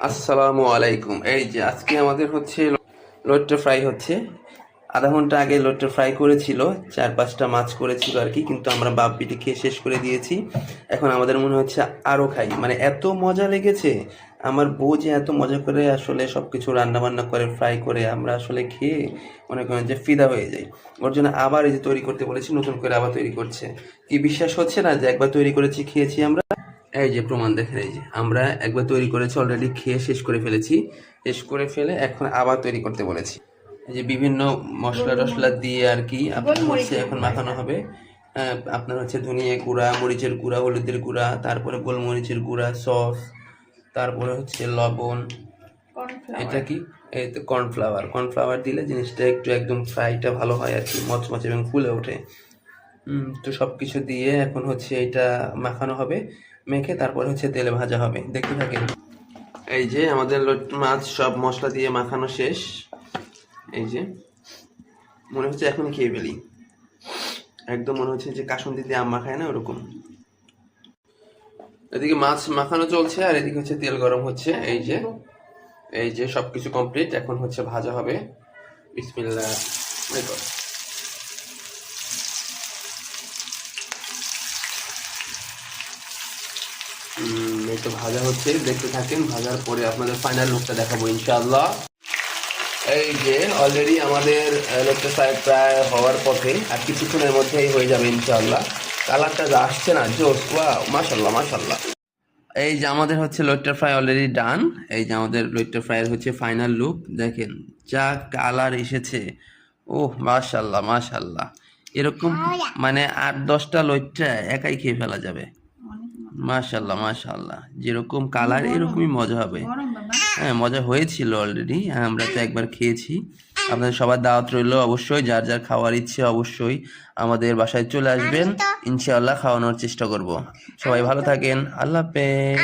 আসসালামু আলাইকুম। এই যে আজকে আমাদের হচ্ছে লইট্টা ফ্রাই হচ্ছে। আধা ঘন্টা আগে লইট্টা ফ্রাই করেছিল, 4-5টা মাছ করেছিল আর কি, কিন্তু আমরা বাপ বেটে খেয়ে শেষ করে দিয়েছি। এখন আমাদের মনে হচ্ছে আরও খাই, মানে এত মজা লেগেছে। আমার বউ যে এত মজা করে আসলে সব কিছু রান্না বান্না করে ফ্রাই করে, আমরা আসলে খেয়ে মনে করেন যে ফিদা হয়ে যাই। ওর জন্য আবার এই যে তৈরি করতে বলেছি, নতুন করে আবার তৈরি করছে। কি বিশ্বাস হচ্ছে না যে একবার তৈরি করেছি, খেয়েছি আমরা। এই যে প্রমাণ দেখেন, এই যে আমরা একবার তৈরি করেছি, অলরেডি খেয়ে শেষ করে ফেলেছি। শেষ করে ফেলে এখন আবার তৈরি করতে বলেছি। এই যে বিভিন্ন মশলা টশলা দিয়ে আর কি আপনার হচ্ছে এখন মাখানো হবে। আপনার হচ্ছে ধনিয়া গুঁড়া, মরিচের গুঁড়া, হলুদের গুঁড়া, তারপরে গোলমরিচের গুঁড়া, সস, তারপরে হচ্ছে লবণ। এটা কি? এই তো কর্নফ্লাওয়ার। কর্নফ্লাওয়ার দিলে জিনিসটা একটু একদম ফ্রাইটা ভালো হয় আর কি, মচমচে এবং ফুলে ওঠে। তো সব কিছু দিয়ে এখন হচ্ছে এটা মাখানো হবে। মেখে তারপরে হচ্ছে তেলে ভাজা হবে, দেখতে থাকেন। এই যে আমাদের মাছ সব মশলা দিয়ে মাখানো শেষ। এই যে মনে হচ্ছে এখনই খেয়ে ফেলি, একদম মনে হচ্ছে যে কাসুন্দি দিয়ে আম মাখায় না, ওরকম। এদিকে মাছ মাখানো চলছে আর এদিকে হচ্ছে তেল গরম হচ্ছে। এই যে সবকিছু কমপ্লিট, এখন হচ্ছে ভাজা হবে। বিসমিল্লাহ। এই তো ভাজা হচ্ছে, দেখতে থাকেন। ভাজার পরে আপনাদের ফাইনাল লুকটা দেখাবো ইনশাআল্লাহ। এই যে অলরেডি আমাদের লুকটা প্রায় হওয়ার পথে, আর কিছুক্ষণের মধ্যেই হয়ে যাবে ইনশাআল্লাহ। কালারটা যা আসছে না, জোস! ওয়াও, মাশাআল্লাহ মাশাআল্লাহ। এই যে আমাদের হচ্ছে লইট্টা ফ্রাই অলরেডি ডান। এই যে আমাদের লইট্টা ফ্রাইয়ের হচ্ছে ফাইনাল লুক দেখেন, যা কালার এসেছে! ওহ মাশাআল্লাহ মাশাআল্লাহ। এরকম মানে 8-10টা লইট্টা একাই খেয়ে ফেলা যাবে। মাশাআল্লাহ মাশাআল্লাহ, যেরকম কালার এরকমই মজা হবে। হ্যাঁ, মজা হয়েছিল অলরেডি, আমরা তো একবার খেয়েছি। আপনাদের সবার দাওয়াত রইল, অবশ্যই যার যার খাওয়ার ইচ্ছে অবশ্যই আমাদের বাসায় চলে আসবেন। ইনশাআল্লাহ খাওয়ানোর চেষ্টা করব। সবাই ভালো থাকেন, আল্লাহ হাফেজ।